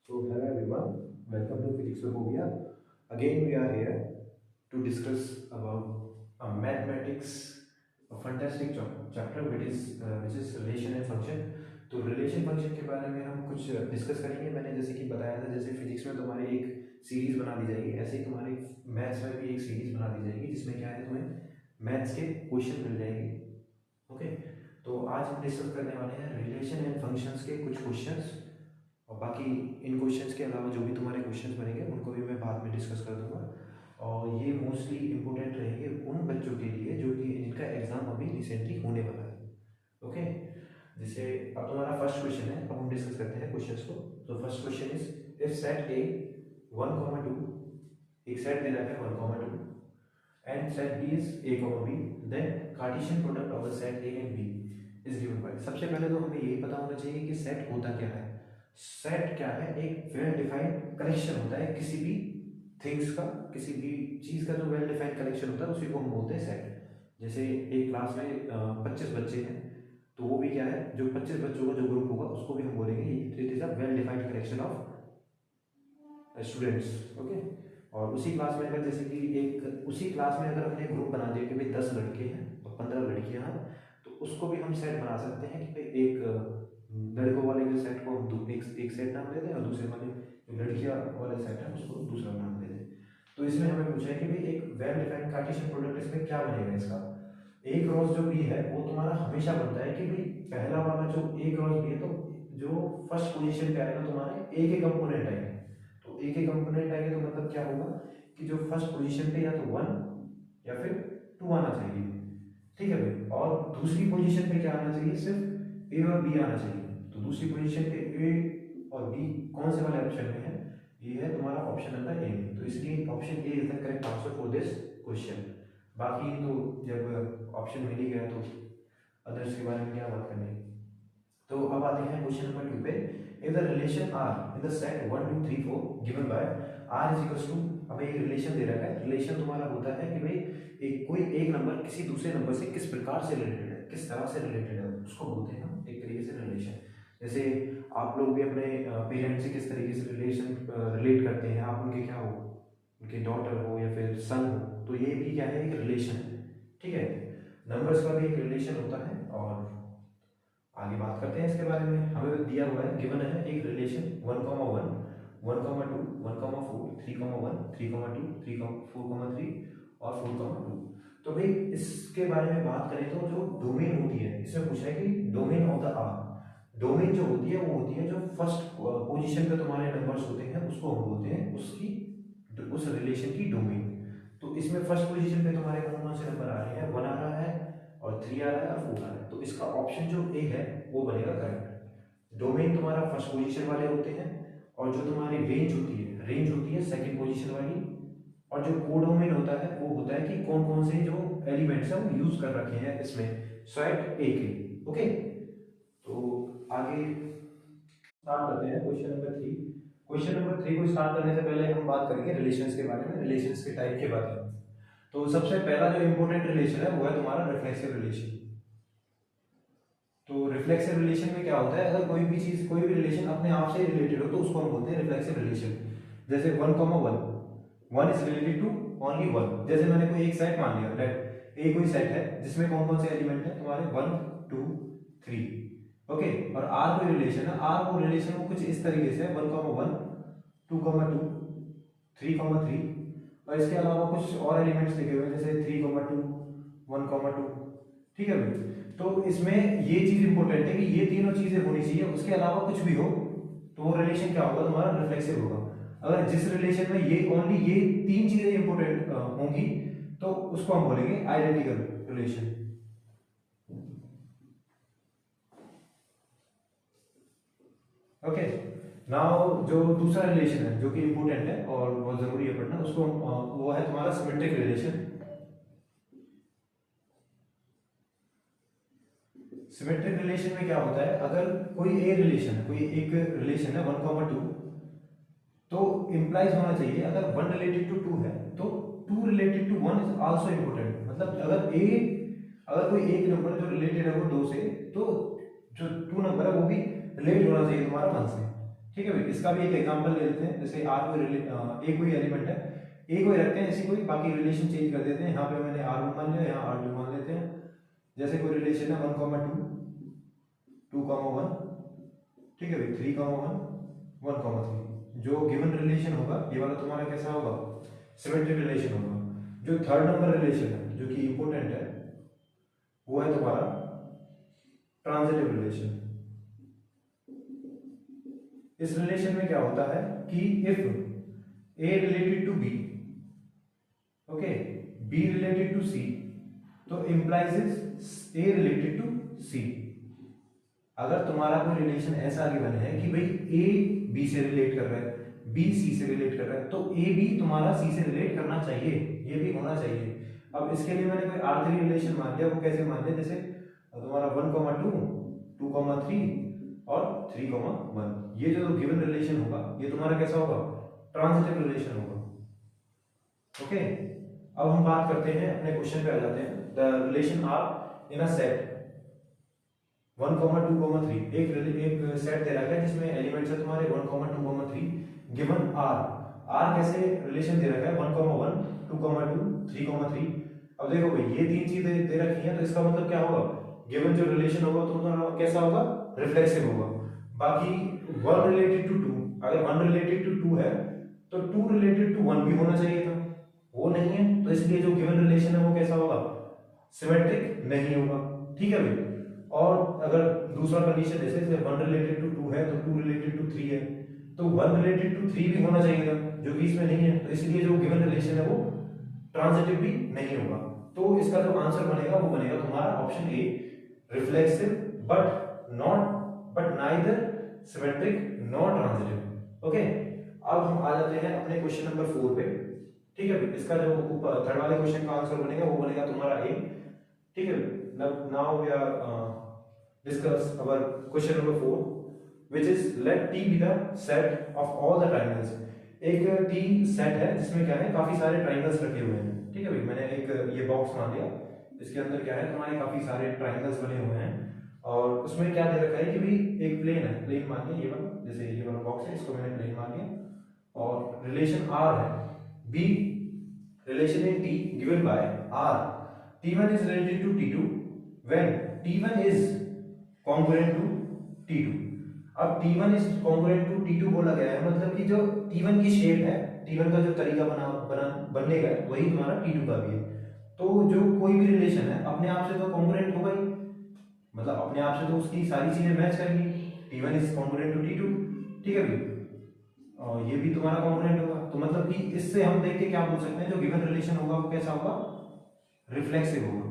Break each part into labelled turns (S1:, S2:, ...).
S1: So hello everyone, welcome to Physicsphobia. Again we are here to discuss about mathematics, a fantastic chapter which is relation and function. तो relation function के बारे में हम कुछ discuss करेंगे। मैंने जैसे कि बताया था, जैसे फिजिक्स में तुम्हारी एक सीरीज बना दी जाएगी, ऐसे ही तुम्हारे मैथ्स में भी एक सीरीज बना दी जाएगी जिसमें क्या है, तुम्हें मैथ्स के क्वेश्चन मिल जाएंगे। ओके, तो आज हम डिस्कस करने वाले हैं रिलेशन एंड फंक्शंस के कुछ क्वेश्चंस, और बाकी इन क्वेश्चंस के अलावा जो भी तुम्हारे क्वेश्चंस बनेंगे उनको भी मैं बाद में डिस्कस कर दूंगा। और ये मोस्टली इंपॉर्टेंट रहेंगे उन बच्चों के लिए जो कि जिनका एग्जाम अभी रिसेंटली होने वाला है। ओके, जैसे अब तुम्हारा फर्स्ट क्वेश्चन है, अब हम डिस्कस करते हैं क्वेश्चंस को। तो first question is if set A 1,2, एक सेट दे रखा है 1,2 and set B is a, b, then cartesian product of the set a and b is given by. सबसे पहले तो हमें यही पता होना चाहिए कि सेट होता क्या है। सेट क्या है? एक वेल डिफाइंड कलेक्शन होता है किसी भी थिंग्स का, किसी भी चीज का जो वेल डिफाइंड कलेक्शन होता है उसी को हम बोलते हैं सेट। जैसे एक क्लास में 25 बच्चे हैं, तो वो भी क्या है, जो 25 बच्चों का जो ग्रुप होगा उसको भी हम बोलेंगे it is a well defined collection of students. Okay, और उसी क्लास में अगर जैसे कि उसी क्लास में अगर हमने ग्रुप बना दिया कि भाई 10 लड़के हैं और 15 लड़कियां हैं, तो उसको भी हम सेट बना सकते हैं कि भाई एक लड़कों वाले के सेट को हम एक सेट नाम देते हैं और दूसरे वाले जो लड़कियां वाले सेट है उसको दूसरा नाम देते हैं। तो इसमें हमें पूछा है कि भाई एक वेल डिफाइंड कार्टेशियन प्रोडक्ट इसमें क्या बनेगा। इसका ए क्रॉस जो बी है वो तुम्हारा हमेशा बनता है कि भाई पहला वाला जो ए क्रॉस बी है, तो जो फर्स्ट पोजीशन पे आएगा तुम्हारे ए के कंपोनेंट आएंगे। तो ए के कंपोनेंट आएंगे तो मतलब क्या होगा कि जो फर्स्ट पोजीशन पे या तो 1 या फिर 2 आना चाहिए। ठीक है भाई, और दूसरी पोजीशन पे क्या आना चाहिए, सिर्फ ए और बी आना चाहिए। तो दूसरी पोजीशन पे ए और बी कौन से वाले ऑप्शन में है? ये है तुम्हारा ऑप्शन नंबर ए। तो इसलिए option A is the correct answer for this question. बाकी तो जब ऑप्शन मिल ही गया तो अदर्स के बारे में क्या बात करनी। तो अब आते हैं क्वेश्चन नंबर 2 पे। If the relation R in the set 1 2 3 4 given by R is equals to, अब एक रिलेशन दे रखा है। रिलेशन तुम्हारा होता है कि भाई कोई एक नंबर किसी दूसरे नंबर से किस प्रकार से रिलेटेड है, किस तरह से रिलेटेड है, उसको बोलते हैं हम एक तरीके से रिलेशन। जैसे आप लोग भी अपने पेरेंट्स से किस तरीके से रिलेट करते हैं, आप उनके क्या हो, उनके डॉटर हो या फिर सन हो, तो ये भी क्या है, एक रिलेशन है। ठीक है, नंबर्स का भी एक रिलेशन होता है। और आगे बात करते हैं इसके बारे में। हमें दिया हुआ है, गिवन है एक रिलेशन 1,1 1,2 1,4 3,1 3,2 3,4,3 और 4,2। तो भाई इसके बारे में बात करें तो जो डोमेन होती है, इसमें पूछा है कि domain of the R. Domain जो होती है वो होती है जो फर्स्ट पोजीशन पे तुम्हारे नंबर्स होते हैं उसको हम बोलते हैं उस रिलेशन की डोमेन। तो इसमें फर्स्ट पोजीशन पे तुम्हारे कौन कौन से नंबर आ रहे हैं, 1 आ रहा है और 3 आ रहा है और 4 आ रहा है। तो इसका ऑप्शन जो ए है वो बनेगा करेक्ट। डोमेन तुम्हारा फर्स्ट पोजीशन वाले होते हैं, और जो तुम्हारी रेंज होती है सेकंड पोजीशन वाली, और जो कोडोमेन होता है वो होता है कि कौन कौन से जो एलिमेंट्स हैं वो यूज कर रखे हैं इसमें सेट ए के। ओके, तो आगे स्टार्ट करते हैं क्वेश्चन नंबर 3। क्वेश्चन नंबर 3 को स्टार्ट करने से पहले हम बात करेंगे रिलेशंस के बारे में, रिलेशंस के टाइप के बारे में। तो सबसे पहला जो इंपॉर्टेंट रिलेशन है वो है तुम्हारा रिफ्लेक्सिव रिलेशन। तो रिफ्लेक्सिव रिलेशन में क्या होता है, अगर कोई भी चीज, कोई भी रिलेशन अपने आप से रिलेटेड हो तो उसको हम बोलते हैं रिफ्लेक्सिव रिलेशन। जैसे 1,1 इज रिलेटेड टू ओनली 1। जैसे मैंने कोई एक सेट मान लिया, लेट ए कोई सेट है जिसमें कौन कौन से एलिमेंट है तुम्हारे 1 2 3। ओके, और आर कोई रिलेशन है, आर वो रिलेशन वो कुछ इस तरीके से 1,1 2,2 3,3, और इसके अलावा कुछ और एलिमेंट्स लिखे हुए हैं जैसे 3,2 1,2। ठीक है भाई, तो इसमें ये चीज इंपॉर्टेंट है कि ये तीनों चीजें होनी चाहिए, उसके अलावा कुछ भी हो तो वो रिलेशन क्या होगा, तुम्हारा रिफ्लेक्सिव होगा। अगर जिस रिलेशन में ये ओनली ये तीन चीजें इंपॉर्टेंट होंगी तो उसको हम बोलेंगे आइडेंटिकल रिलेशन। ओके, नाउ जो दूसरा रिलेशन है जो कि इंपॉर्टेंट है और बहुत जरूरी है पढ़ना, उसको वो है तुम्हारा सिमेट्रिक रिलेशन। सिमेट्रिक रिलेशन में क्या होता है, अगर कोई एक रिलेशन है, कोई एक रिलेशन है 1,2, तो इंप्लाइज होना चाहिए अगर 1 रिलेटेड टू 2 है तो 2 related to 1 is also important. मतलब अगर कोई एक नंबर जो रिलेटेड है वो 2 से, तो जो 2 नंबर है वो भी रिलेट होना चाहिए तुम्हारा 1 से। ठीक है भाई, इसका भी एक एग्जांपल ले लेते हैं। जैसे आर कोई एलिमेंट है, ए कोई रखते हैं ऐसी कोई, बाकी रिलेशन चेंज कर देते हैं। यहाँ पे मैंने R1 मान लिया, यहाँ R2 मान लेते हैं। जैसे कोई रिलेशन है 1,2, 2,1, ठीक है भाई, 3,1, 1,3। जो गिवन रिलेशन होगा ये वाला तुम्हारा कैसा होगा, सिमेट्रिक रिलेशन होगा। जो थर्ड नंबर रिलेशन है जो कि इंपॉर्टेंट है, वो है तुम्हारा ट्रांजिटिव रिलेशन। इस रिलेशन में क्या होता है कि if A related to B, okay, B related to C, तो implies A related to C. अगर तुम्हारा कोई रिलेशन ऐसा गिवन है कि भाई ए बी से रिलेट कर रहा है, बी सी से रिलेट कर रहा है, तो ए भी तुम्हारा सी से रिलेट करना चाहिए, ये भी होना चाहिए। अब इसके लिए मैंने कोई R3 रिलेशन मान लिया। वो कैसे मान लिया, जैसे तुम्हारा 1,2, 2,3 और 3,1। ये जो गिवन रिलेशन होगा ये तुम्हारा कैसा होगा, ट्रांजिटिव रिलेशन होगा। ओके, अब हम बात करते हैं, अपने क्वेश्चन पे आ जाते हैं। The relation R in a set 1, 2, 3। एक सेट दे रखा है जिसमें एलिमेंट्स है तुम्हारे 1, 2, 3, गिवन आर कैसे रिलेशन दे रखा है 1, 1, 2, 2, 3, 3। अब देखो भाई ये तीन चीजें दे रखी हैं, तो इसका मतलब क्या होगा, गिवन जो रिलेशन होगा तो तुम्हारा कैसा होगा, रिफ्लेक्सिव होगा। बाकी 1 रिलेटेड टू 2, अगर 1 रिलेटेड टू 2 है तो 2 रिलेटेड टू 1 भी होना चाहिए था, वो नहीं है, तो इसलिए जो गिवन रिलेशन है वो कैसा होगा, सिमेट्रिक नहीं होगा। ठीक है भाई। और अगर दूसरा कंडीशन जैसे 1 रिलेटेड टू 2 है तो 2 रिलेटेड टू 3 है, तो 1 रिलेटेड टू 3 भी होना चाहिए था, जो कि इसमें नहीं है, तो इसलिए जो गिवन रिलेशन है वो ट्रांजिटिव भी नहीं होगा। तो इसका जो आंसर बनेगा वो बनेगा तुम्हारा option A, reflexive but neither symmetric not transitive. Okay, अब हम आ जाते हैं अपने क्वेश्चन नंबर 4 पे। ठीक है, इसका जो ऊपर थर्ड वाले क्वेश्चन का आंसर बनेगा वो बनेगा तुम्हारा ए। ठीक है, now we are discuss our question number 4, which is let T be the set of all the triangles। एक T सेट है जिसमें क्या है, काफी सारे ट्राइंगल्स रखे हुए हैं। ठीक है भाई, मैंने एक ये बॉक्स मान लिया, इसके अंदर क्या है तुम्हारे काफी सारे ट्राइंगल्स बने हुए हैं, और उसमें क्या दे रखा है कि भाई एक प्लेन है, प्लेन मान लिया ये वाला, जैसे ये वाला बॉक्स है इसको मैंने प्लेन मान लिया, और रिलेशन R है, B relation in T given by R, T1 is related to T2 when T1 is congruent to T2। अब T1 is congruent to T2 बोला गया है, मतलब कि जो T1 की शेप है, T1 का जो तरीका बनने का है वही तुम्हारा T2 का भी है। तो जो कोई भी रिलेशन है अपने आप से तो कॉन्ग्रुएंट होगा ही, मतलब अपने आप से तो उसकी सारी चीजें मैच करेंगी। T1 is congruent to T2, ठीक है भाई, और ये भी तुम्हारा कॉन्ग्रुएंट होगा। तो मतलब कि इससे हम देख के क्या बोल सकते हैं, जो गिवन रिलेशन होगा वो कैसा होगा, रिफ्लेक्सिव होगा।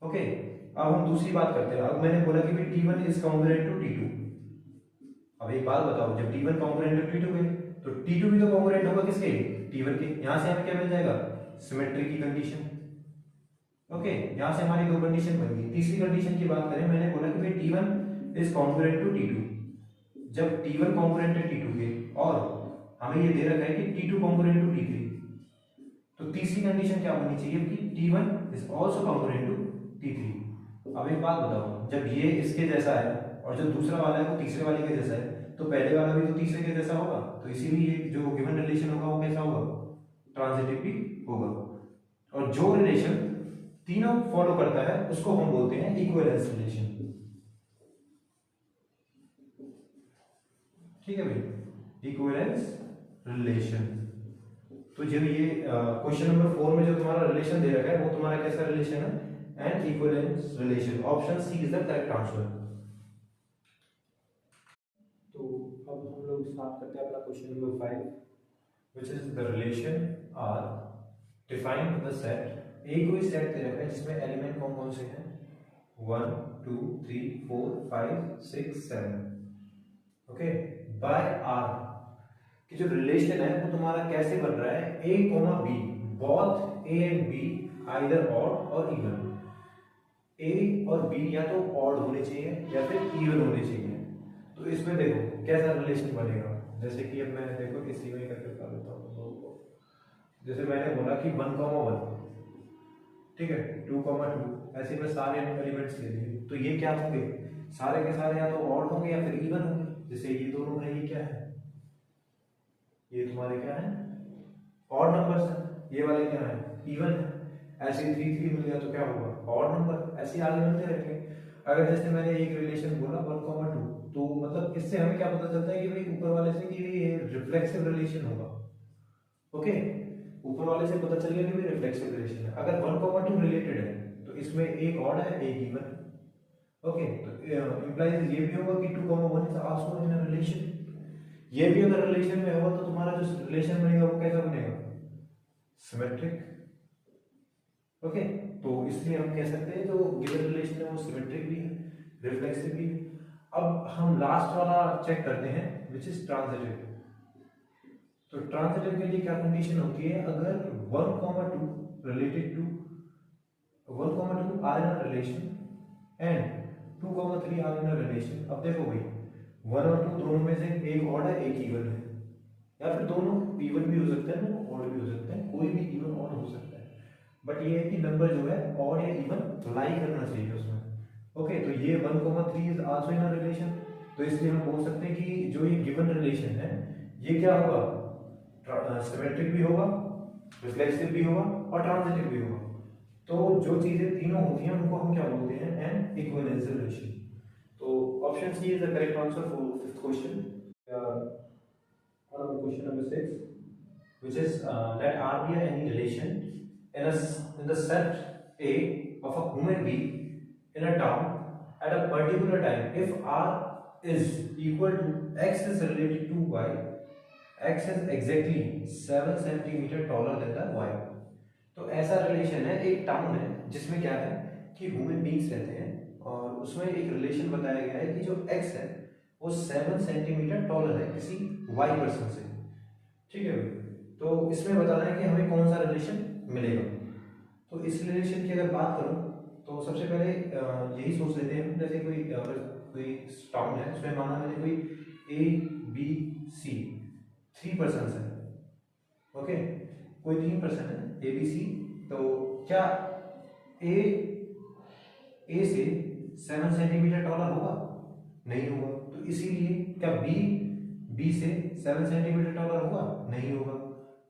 S1: ओके, अब हम दूसरी बात करते हैं। अब मैंने बोला कि भाई T1 is congruent to T2। अब एक बात बताओ, जब T1 कॉन्ग्रुएंट टू T2 है तो T2 भी तो कॉन्ग्रुएंट होगा किसके, T1 के। यहां से हमें क्या मिल जाएगा, सिमेट्री की कंडीशन। ओके, यहां से हमारी दो कंडीशन बन गई। तीसरी कंडीशन की बात करें, मैंने बोला कि भाई T1 is congruent to T2। जब T1 कॉन्ग्रुएंट है T2 के, और हमें ये दे रखा है कि T2 कॉन्ग्रुएंट टू T3, तो तीसरी कंडीशन क्या होनी चाहिए कि T1 is also congruent to T3। अब एक बात बताओ, जब ये इसके जैसा है और जो दूसरा वाला है वो तीसरे वाले के जैसा है, तो पहले वाला भी तो तीसरे के जैसा होगा, तो इसीलिए जो गिवन रिलेशन होगा वो कैसा होगा, ट्रांजिटिव भी होगा। और जो रिलेशन तीनों फॉलो करता है उसको हम बोलते हैं इक्विवेलेंस रिलेशन। ठीक है भाई, इक्विवेलेंस रिलेशन। तो जब ये क्वेश्चन नंबर 4 में जो तुम्हारा रिलेशन दे रखा है वो तुम्हारा कैसा रिलेशन है, and equivalence relation. Option C is the correct answer. तो अब हम लोग स्टार्ट करते हैं अपना question number 5, which is the relation R defined the set. एक कोई सेट दे रखा है जिसमें एलिमेंट कौन कौन से हैं, 1, 2, 3, 4, 5, 6, 7। ओके, बाय आर कि जो रिलेशन है वो तुम्हारा कैसे बन रहा है, A, B, both A and B either odd और इवन। A और B या तो ऑड होने चाहिए या फिर इवन होने चाहिए। तो इसमें देखो कैसा रिलेशन बनेगा, जैसे कि अब मैं देखो इसी में करके बता देता हूं तुम लोगों को। जैसे मैंने बोला कि 1, 1, ठीक है, 2, 2, ऐसे में सारे एलिमेंट्स ले लिए, तो ये क्या होंगे, सारे के सारे या तो ऑड होंगे या फिर इवन होंगे। जैसे ये दोनों है, ये क्या क्या है, ये तुम्हारे क्या है ऑड नंबर्स है, ये वाले क्या है इवन है। ऐसे 3 3 मिल गया तो क्या होगा ऑड नंबर, ऐसे आगे मिलते रहेंगे। अगर जैसे मैंने एक रिलेशन बोला 1,2, तो मतलब इससे हमें क्या पता चलता है कि भाई ऊपर वाले से कि ये रिफ्लेक्सिव रिलेशन होगा। ओके, ऊपर वाले से पता चल गया कि भाई रिफ्लेक्सिव रिलेशन है। अगर 1,2 रिलेटेड है तो इसमें एक ऑड है एक इवन है। ओके, तो इंप्लाइज ये भी होगा कि 2,1 is also in a relation. ये भी अगर रिलेशन में होगा तो तुम्हारा जो रिलेशन बनेगा वो कैसा बनेगा, सिमेट्रिक। ओके, तो इसलिए हम कह सकते हैं जो गिवन रिलेशन है वो सिमेट्रिक भी है, रिफ्लेक्सिव भी है। अब हम लास्ट वाला चेक करते हैं विच इज ट्रांजिटिव। तो ट्रांजिटिव के लिए क्या कंडीशन होती है, अगर 1,2 related to 1,2 are in a relation and 2,3 are in a relation. अब देखो भाई 1 और 2 दोनों में से एक ऑड है एक इवन है, या फिर दोनों इवन भी हो सकते हैं ऑड भी हो सकते हैं, कोई भी इवन ऑड हो सकता है, बट ये है कि नंबर जो है ऑड या इवन लाई करना चाहिए उसमें। ओके, तो ये 1,3 is also in a relation, तो इसलिए हम बोल सकते हैं कि जो ये गिवन रिलेशन है ये क्या होगा, सिमेट्रिक भी होगा, रिफ्लेक्सिव भी होगा और ट्रांजिटिव भी होगा। तो जो चीजें तीनों होती हैं उनको हम क्या बोलते हैं, एन इक्विवेलेंस रिलेशन। तो option C is the correct answer for fifth question. Question number 6, which is let R be any relation in the set A of a human being in a town at a particular time. If R is equal to X is related to Y, X is exactly 7 centimeter taller than the Y. तो ऐसा relation है, एक town है जिसमें क्या है कि human beings रहते हैं और उसमें एक रिलेशन बताया गया है कि जो X है वो 7 सेंटीमीटर टॉलर है किसी Y पर्सन से। ठीक है, तो इसमें बताना है कि हमें कौन सा रिलेशन मिलेगा। तो इस रिलेशन की अगर बात करूं तो सबसे पहले यही सोच लेते हैं, जैसे कोई टाउन है उसमें माना मैंने कोई ABC 3 पर्सन है। ओके, कोई 3 पर्सन है ABC, तो क्या ए से 7 सेंटीमीटर टॉलर होगा, नहीं होगा। तो इसीलिए क्या बी से 7 सेंटीमीटर टॉलर होगा, नहीं होगा।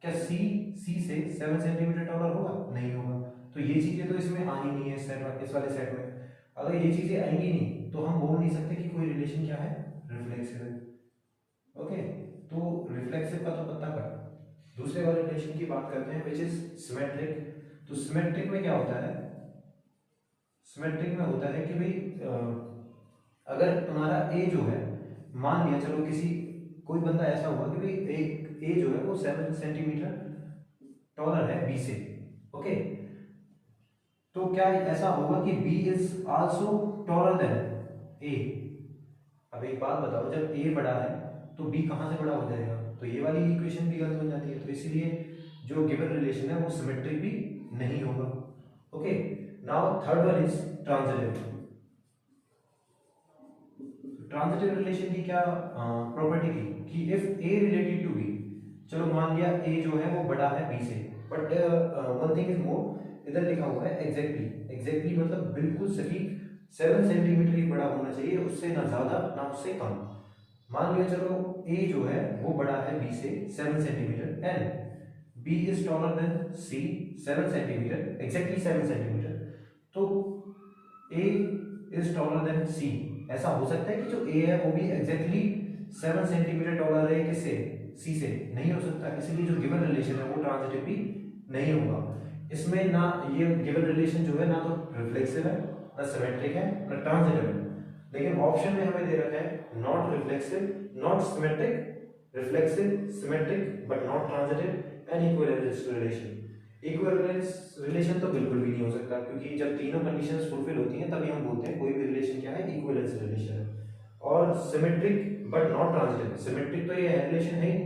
S1: क्या सी से 7 सेंटीमीटर टॉलर होगा, नहीं होगा। तो ये चीजें तो इसमें आनी नहीं है इस वाले सेट में। अगर ये चीजें आएंगी नहीं तो हम बोल नहीं सकते कि कोई रिलेशन क्या है, रिफ्लेक्सिव है। ओके, तो रिफ्लेक्सिव का तो पता कर। दूसरे वाले रिलेशन की बात करते हैं विच इज सिमेट्रिक। तो सिमेट्रिक में क्या होता है, सिमेट्रिक में होता है कि भाई अगर तुम्हारा ए जो है, मान लिया चलो किसी कोई बंदा ऐसा हुआ कि भाई एक ए जो है वो 7 सेंटीमीटर टॉलर है बी से। ओके, तो क्या ऐसा होगा कि B is also taller than A. अब एक बात बताओ, जब ए बड़ा है तो बी कहां से बड़ा हो जाएगा, तो ये वाली इक्वेशन भी गलत बन जाती है। तो इसीलिए जो गिवन रिलेशन है वो सिमेट्रिक भी नहीं होगा। Okay, now third one is transitive. Transitive relation की क्या प्रॉपर्टी थी कि if A related to B, चलो मान लिया ए जो है वो बड़ा है बी से, but one thing is more, इधर लिखा हुआ है एग्जैक्टली मतलब बिल्कुल सटीक 7 सेंटीमीटर ही बड़ा होना चाहिए, उससे ना ज्यादा ना उससे कम। मान लिया चलो ए जो है वो बड़ा है बी से 7 centimetre and B is taller than C 7 centimetre, exactly 7 centimetre. तो A is taller than C, ऐसा हो सकता है कि जो ए है वो भी एग्जैक्टली 7 सेंटीमीटर टॉलर है किससे, सी से, नहीं हो सकता। इसलिए जो गिवन रिलेशन है वो ट्रांजिटिव भी नहीं होगा। इसमें ना ये गिवन रिलेशन जो है ना तो रिफ्लेक्सिव है, ना सिमेट्रिक है, ना ट्रांजिटिव है। लेकिन ऑप्शन में हमें दे रखा है not reflexive, not symmetric, reflexive, symmetric but not transitive and equivalence relation. Equivalence relation तो बिल्कुल भी नहीं हो सकता, क्योंकि जब तीनों कंडीशंस फुलफिल होती हैं तभी हम बोलते हैं कोई भी रिलेशन क्या है, इक्विवेलेंस रिलेशन है। और symmetric but not transitive, symmetric तो ये रिलेशन है ही,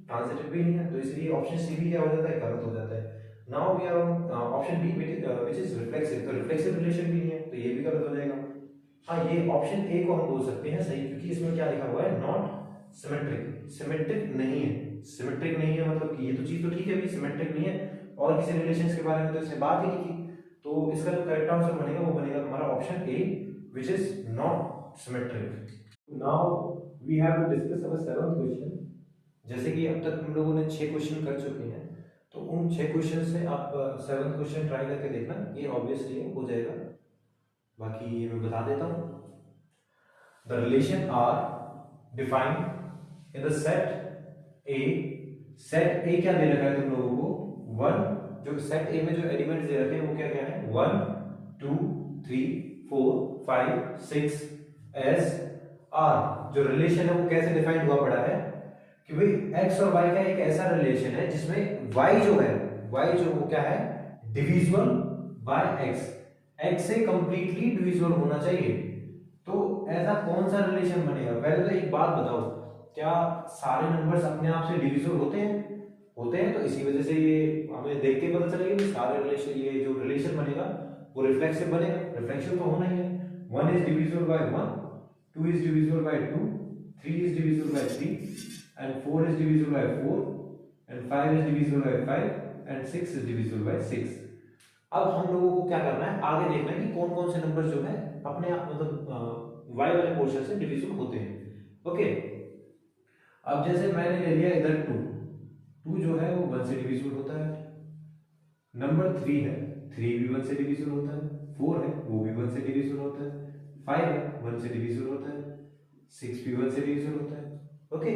S1: ट्रांजिटिव भी नहीं है, तो इसलिए ऑप्शन सी भी क्या हो जाता है, गलत हो जाता है। Now we are option B which is reflexive, तो रिफ्लेक्सिव रिलेशन भी नहीं है, तो ये भी गलत हो जाएगा। हाँ, ये ऑप्शन ए को हम बोल सकते हैं सही, क्योंकि इसमें क्या लिखा हुआ है, नॉट सिमेट्रिक, सिमेट्रिक नहीं है। सिमेट्रिक नहीं है मतलब कि ये तो चीज तो ठीक है भी, सिमेट्रिक नहीं है और किसी रिलेशंस के बारे में तो इसने बात ही नहीं की। तो इसका जो करेक्ट आंसर बनेगा वो बनेगा हमारा option A, which is not symmetric. Now we have to discuss our seventh question. जैसे कि अब तक हम लोगों ने 6 क्वेश्चन कर चुके हैं, तो उन 6 क्वेश्चन से आप सेवंथ क्वेश्चन ट्राई करके देखना, ये ऑब्वियसली हो जाएगा। बाकी ये मैं बता देता हूँ। The relation R defined in the set A. Set A क्या दे रखा है तुम लोगों को? 1, जो सेट ए में जो एलिमेंट्स दे रखे हैं वो क्या क्या है? 1 2 3 4 5 6 एस आर। जो रिलेशन है वो कैसे डिफाइंड हुआ पड़ा है कि भाई x और y का एक ऐसा रिलेशन है जिसमें y जो है, y जो वो क्या है? डिविजिबल बाय x, x से कंप्लीटली डिविजिबल होना चाहिए। तो ऐसा कौन सा रिलेशन बनेगा? पहले तो एक बात बताओ, क्या सारे नंबर्स अपने आप से डिविजिबल होते हैं? होते हैं। तो इसी वजह से ये हमें देख के पता चलेगा कि सारे रिलेशन, ये जो रिलेशन बनेगा वो रिफ्लेक्सिव बनेगा। रिफ्लेक्सिव तो होना ही है। 1 is divisible by 1, 2 is divisible by 2, 3 is divisible by 3, and 4 is divisible by 4, and 5 is divisible by 5, and 6 is divisible by 6। अब हम लोगों को क्या करना है, आगे देखना है कि कौन कौन से नंबर जो है अपने आप मतलब y वाले पोर्शन से डिविजिबल होते हैं। ओके, अब जैसे मैंने ले लिया इधर 2 जो है वो 1 से डिविजिबल होता है। नंबर 3 है, 3 भी 1 से डिविजिबल होता है। 4 है, वो भी 1 से डिविजिबल होता है। 5 है, 1 से डिविजिबल होता है। 6 भी 1 से डिविजिबल होता है। ओके,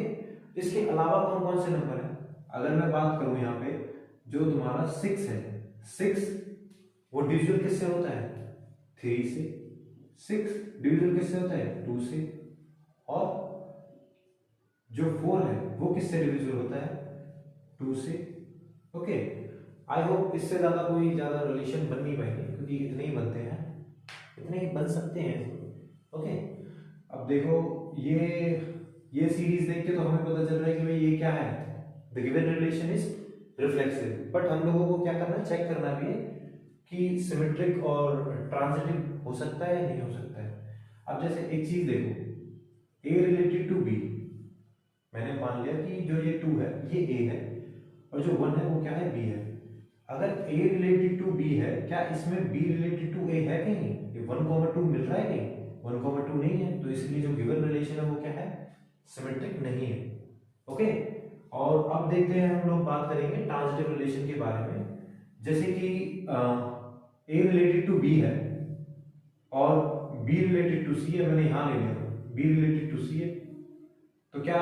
S1: इसके अलावा कौन कौन से नंबर है? अगर मैं बात करूं यहाँ पे, जो तुम्हारा 6 है, 6 वो डिविजिबल किससे होता है? 3 से। 6 डिविजिबल किससे होता है? 2 से। और जो 4 है वो किससे डिविजिबल होता है? 2 से। ओके, आई होप इससे ज्यादा कोई ज्यादा रिलेशन बन नहीं पाएंगे, क्योंकि इतने ही बनते हैं, इतने ही बन सकते हैं। ओके, अब देखो ये सीरीज देख के तो हमें पता चल रहा है कि भाई ये क्या है? The given relation is reflexive. But हम लोगों को क्या करना है, चेक करना भी है कि सिमेट्रिक और ट्रांजिटिव हो सकता है या नहीं हो सकता है। अब जैसे एक चीज देखो, ए रिलेटेड टू बी, मैंने मान लिया कि जो ये 2 है ये ए है, और जो 1 है वो क्या है? बी है। अगर a रिलेटेड टू b है, क्या इसमें b रिलेटेड टू a है कहीं? ये 1, 2 मिल रहा है कहीं? 1, 2 नहीं है, तो इसलिए जो गिवन रिलेशन है वो क्या है? सिमेट्रिक नहीं है। ओके, और अब देखते हैं, हम लोग बात करेंगे ट्रांजिटिव रिलेशन के बारे में। जैसे कि a रिलेटेड टू b है और b रिलेटेड टू c है। मैंने यहां ले लिया b रिलेटेड टू c है, तो क्या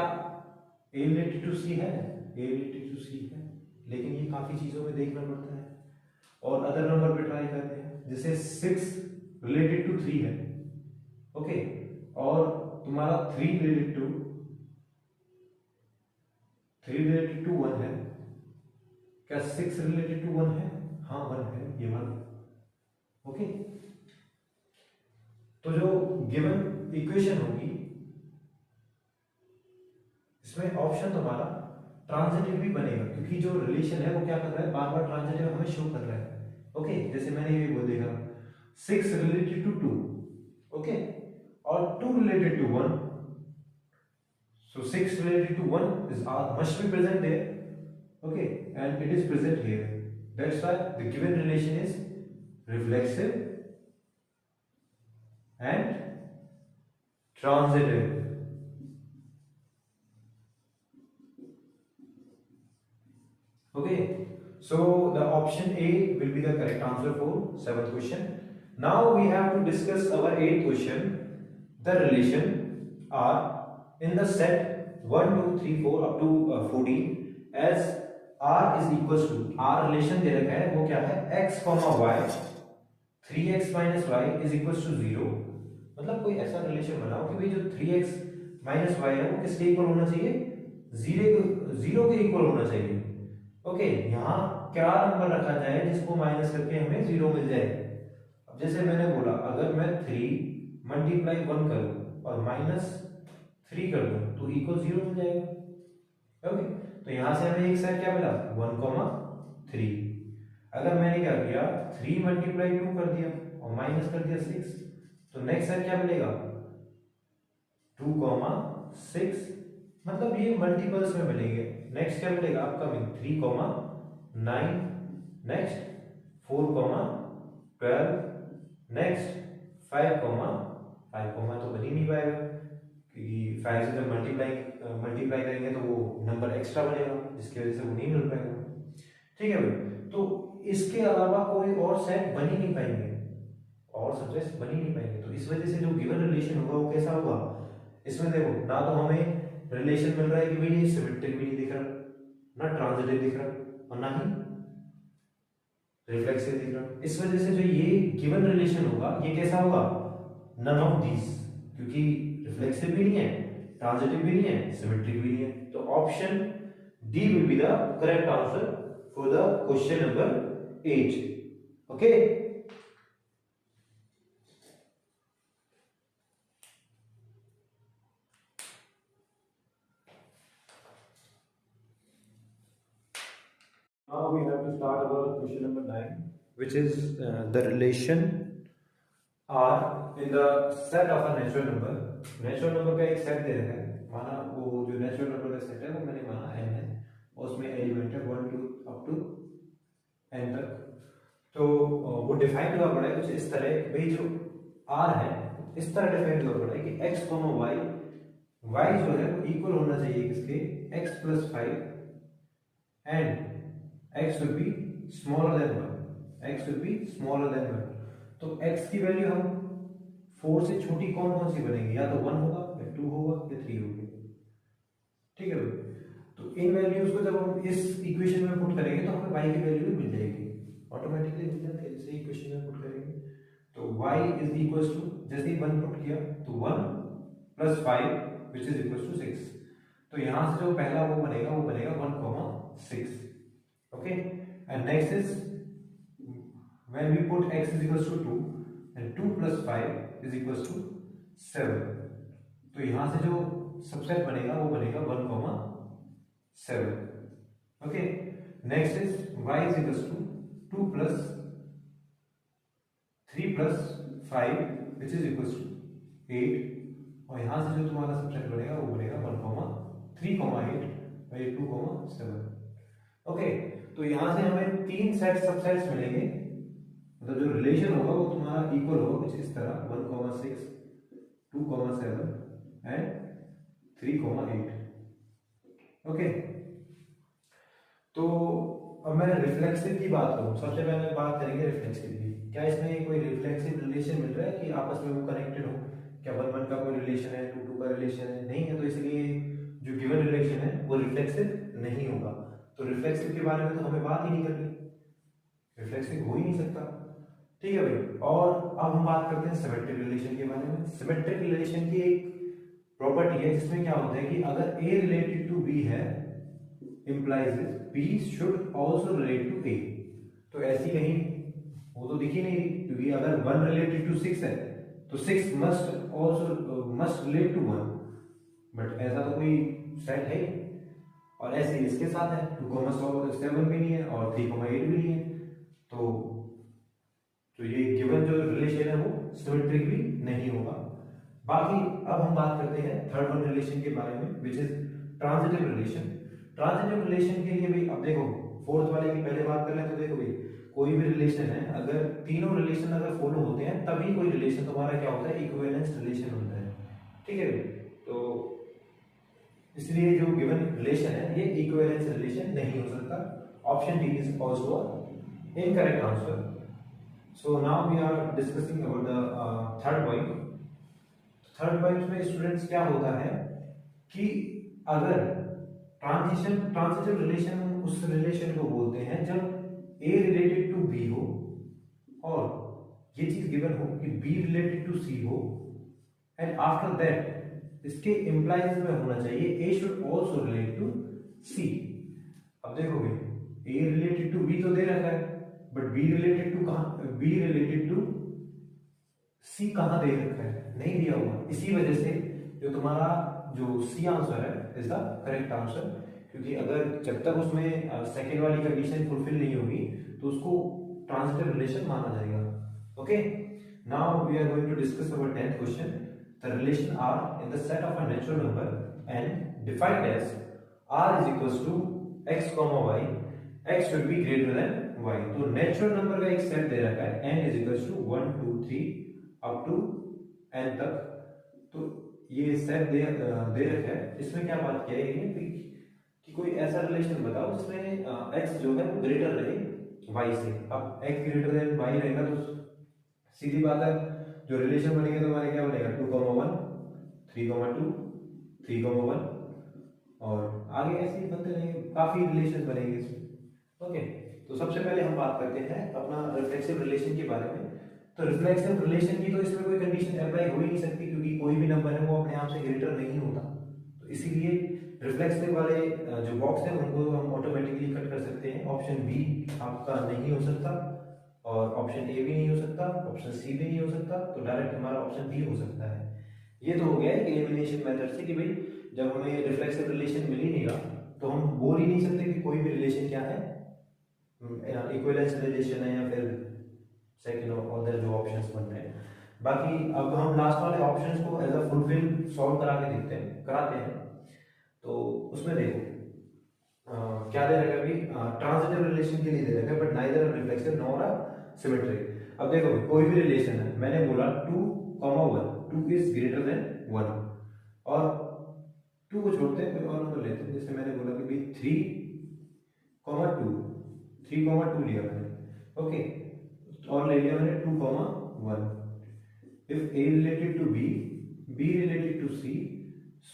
S1: a रिलेटेड टू c है? a रिलेटेड टू c है, लेकिन ये काफी चीजों में देखना पड़ता है। और अदर नंबर पे ट्राई करते हैं, जैसे 6 रिलेटेड टू 3 है। ओके, और तुम्हारा 3 रिलेटेड टू 1 है। क्या 6 रिलेटेड टू 1 है? हाँ 1 है, ये 1। ओके, तो जो गिवन इक्वेशन होगी इसमें ऑप्शन तुम्हारा ट्रांजिटिव भी बनेगा, क्योंकि जो रिलेशन है वो क्या कर रहा है? बार बार ट्रांजिटिव हमें शो कर रहा है। ओके, जैसे मैंने ये बोल देखा 6 रिलेटेड टू 2, ओके, और 2 related to 1, so 6 related to 1 is must be present there, okay, and it is present here. That's why the given relation is reflexive and transitive. Okay, so the option A will be the correct answer for 7th question. Now we have to discuss our 8th question. The relation are in the set 1 2 3 4 up to 14 as r is equals to, r relation दे रखा है वो क्या है? x, y 3x minus y is equals to 0। मतलब कोई ऐसा relation बनाओ कि भाई जो 3x minus y है वो किसके इक्वल होना चाहिए? 0 के इक्वल होना चाहिए। ओके, यहाँ क्या नंबर रखा जाए जिसको माइनस करके हमें 0 मिल जाए? अब जैसे मैंने बोला, अगर मैं 3 मल्टीप्लाई 1 करूं और माइनस 3 कर दूं तो इक्वल 0 मिल जाएगा। ओके, तो यहां से हमें एक साइड क्या मिला? 1, 3। अगर मैंने क्या किया, 3 मल्टीप्लाई 2 कर दिया और माइनस कर दिया 6, तो नेक्स्ट साइड क्या मिलेगा? 2, 6। मतलब ये मल्टीपल्स में मिलेंगे। नेक्स्ट क्या मिलेगा अपकमिंग? 3, 9, नेक्स्ट 4, 12, नेक्स्ट 5, 5 तो बन ही नहीं पाएगा क्योंकि 5 से जब मल्टीप्लाई करेंगे तो वो नंबर एक्स्ट्रा बनेगा, जिसकी वजह से वो नहीं मिल पाएगा। ठीक है भाई, तो इसके अलावा कोई और सेट बन ही नहीं पाएंगे, और सब्जेक्ट्स बन ही नहीं पाएंगे। तो इस वजह से जो गिवन रिलेशन होगा वो कैसा होगा, इसमें देखो ना तो हमें रिलेशन मिल रहा है कि भाई ये सिमेट्रिक भी नहीं दिख रहा, ना ट्रांजिटिव दिख रहा, और ना ही रिफ्लेक्सिव दिख रहा। इस वजह से जो ये गिवन रिलेशन होगा ये कैसा होगा, नन ऑफ दीज, क्योंकि रिफ्लेक्सिव भी नहीं है, ट्रांजिटिव भी नहीं है, सिमेट्रिक भी नहीं है। तो option D will be the correct answer for the question number 8। Okay, now we have to start our question number 9, which is the relation R in the set of a natural number। natural number का एक set दे रखा है, माना वो जो natural number का set है वो मैंने माना n है, और उसमें एलिमेंट है 1 to up to n तक। तो वो डिफाइन हुआ पड़ा है कुछ इस तरह, भाई जो R है इस तरह डिफाइन हुआ पड़ा है कि x, y, y जो है वो इक्वल होना चाहिए किसके, x plus 5 and x will be smaller than 1, x will be smaller than 1। तो x की वैल्यू हम 4 से छोटी कौन कौन सी बनेगी, या तो 1 होगा या 2 होगा या 3 होगी। ठीक है भाई, तो इन वैल्यूज को जब हम इस इक्वेशन में पुट करेंगे तो हमें y की वैल्यू भी मिल जाएगी, ऑटोमेटिकली मिल जाती है जैसे इक्वेशन में पुट करेंगे। तो y इज इक्वल टू, जैसे ही 1 पुट किया तो 1 plus 5 which is equal to 6। तो यहां से जो पहला वो बनेगा 1,6। Okay, and next is when we put x is equals to 2 and 2 plus 5 is equals to 7। तो यहां से जो सबसेट बनेगा वो बनेगा 1,7। Okay, next is y is equals to 2 plus 3 plus 5 which is equals to 8, और यहां से जो तुम्हारा सबसेट बनेगा वो बनेगा 1,3,8 by 2,7। ओके, तो यहां से हमें 3 सेट सबसेट्स मिलेंगे, मतलब जो रिलेशन होगा वो तुम्हारा इक्वल होगा कुछ इस तरह 1,6, 2,7 एंड 3,8। ओके, तो अब मैं रिफ्लेक्सिव की बात करूं, सबसे पहले बात करेंगे रिफ्लेक्सिव की। क्या इसमें कोई रिफ्लेक्सिव रिलेशन मिल रहा है कि आपस में वो कनेक्टेड हो, क्या 1 का कोई रिलेशन है, 2 का रिलेशन है, नहीं है, तो इसलिए जो गिवन रिलेशन है वो रिफ्लेक्सिव नहीं होगा। तो रिफ्लेक्सिव के बारे में तो हमें बात ही नहीं करनी, रिफ्लेक्सिव हो ही नहीं सकता। ठीक है भाई, और अब हम बात करते हैं सिमेट्रिक रिलेशन के बारे में। सिमेट्रिक रिलेशन की एक प्रॉपर्टी है जिसमें क्या होता है कि अगर A रिलेटेड टू B है implies B should also relate to A। तो ऐसी कहीं वो तो दिख ही नहीं रही, क्योंकि अगर 1 रिलेटेड टू 6 है तो 6 मस्ट रिलेट टू 1, बट ऐसा तो कोई सेट है ही। और ऐसे इसके साथ है 2,7 भी नहीं है और 3,8 भी नहीं है, तो ये गिवन जो रिलेशन है वो सिमेट्रिक भी नहीं होगा। बाकी अब हम बात करते हैं थर्ड वन रिलेशन के बारे में, विच is transitive relation. Transitive relation के लिए भी अब देखो, फोर्थ वाले की पहले बात कर लें तो देखो भाई, कोई भी रिलेशन है, अगर तीनों रिलेशन अगर फॉलो होते हैं तभी कोई रिलेशन तुम्हारा क्या होता है, इक्विवेलेंस रिलेशन होता है। ठीक है, तो इसलिए जो गिवन रिलेशन है ये इक्विवेलेंस रिलेशन नहीं हो सकता। Option D is also incorrect answer. So now we are discussing about the third point. Third point में स्टूडेंट्स क्या होता है कि अगर ट्रांजिटिव रिलेशन, उस रिलेशन को बोलते हैं जब A रिलेटेड टू B हो और ये चीज गिवन हो कि B रिलेटेड टू C हो, एंड आफ्टर दैट इसके इंप्लाइज में होना चाहिए A should also relate to C। अब देखोगे A रिलेटेड टू B तो दे रखा है, but B related to C कहां दे रखा है, नहीं दिया हुआ। इसी वजह से जो तुम्हारा जो C आंसर है इज द करेक्ट आंसर, क्योंकि अगर जब तक उसमें सेकेंड वाली कंडीशन फुलफिल नहीं होगी तो उसको ट्रांजिटिव रिलेशन माना जाएगा। Okay, now we are going to discuss about 10th question. The relation R in the set of a natural number and defined as R is equals to x, y, x should be greater than y। तो natural number का एक set दे रखा है n is equals to 1 2 3 up to n तक। तो ये set दे रखा है, इसमें क्या बात किया है कि कोई ऐसा रिलेशन बताओ जिसमें x जो है वो ग्रेटर रहे y से। अब x ग्रेटर देन y रहेगा तो सीधी बात है जो रिलेशन बनेगा तो हमारे क्या बनेगा 2,1 3,2 3,1 और आगे ऐसे ही बनते रहेंगे, काफी रिलेशन बनेंगे इसमें। ओके, तो सबसे पहले हम बात करते हैं अपना रिफ्लेक्सिव रिलेशन के बारे में। तो रिफ्लेक्सिव रिलेशन की तो इसमें कोई कंडीशन अप्लाई हो ही नहीं सकती क्योंकि कोई भी नंबर है वो अपने आप से ग्रेटर नहीं होता, तो इसीलिए रिफ्लेक्सिव वाले जो बॉक्स है उनको हम ऑटोमेटिकली कट कर सकते हैं। ऑप्शन बी आपका नहीं हो सकता और ऑप्शन ए भी नहीं हो सकता, ऑप्शन सी भी नहीं हो सकता, तो डायरेक्ट हमारा ऑप्शन बी हो सकता है। ये तो हो गया है एलिमिनेशन मेथड से कि भाई जब हमें रिफ्लेक्सिव रिलेशन मिल ही नहीं रहा तो हम बोल ही नहीं सकते कि कोई भी रिलेशन क्या है इक्विवेलेंस रिलेशन है या फिर सेकंड ऑर्डर जो ऑप्शंस बन रहे हैं। बाकी अब हम लास्ट वाले ऑप्शंस को एज अ फुलफिल सॉल्व करा के देखते हैं कराते हैं। तो उसमें देखो क्या दे रखा है अभी, ट्रांजिटिव रिलेशन के लिए दे रखा है but neither reflexive nor symmetric. अब देखो कोई भी रिलेशन है, मैंने बोला 2,1 2 इज ग्रेटर देन 1 और 2 को छोड़ते हैं कोई और नंबर लेते हैं, जैसे मैंने बोला कि भाई 3,2 3,2 लिया मैंने, ओके, और ले लिया मैंने 2,1। If a related to b related to c,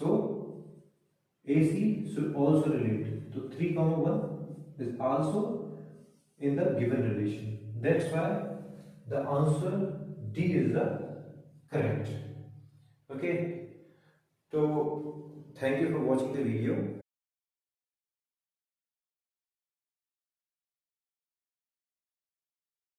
S1: so ac should also relate to 3,1 is also in the given relation. That's why the answer D is the correct. Okay, so thank you for watching the video.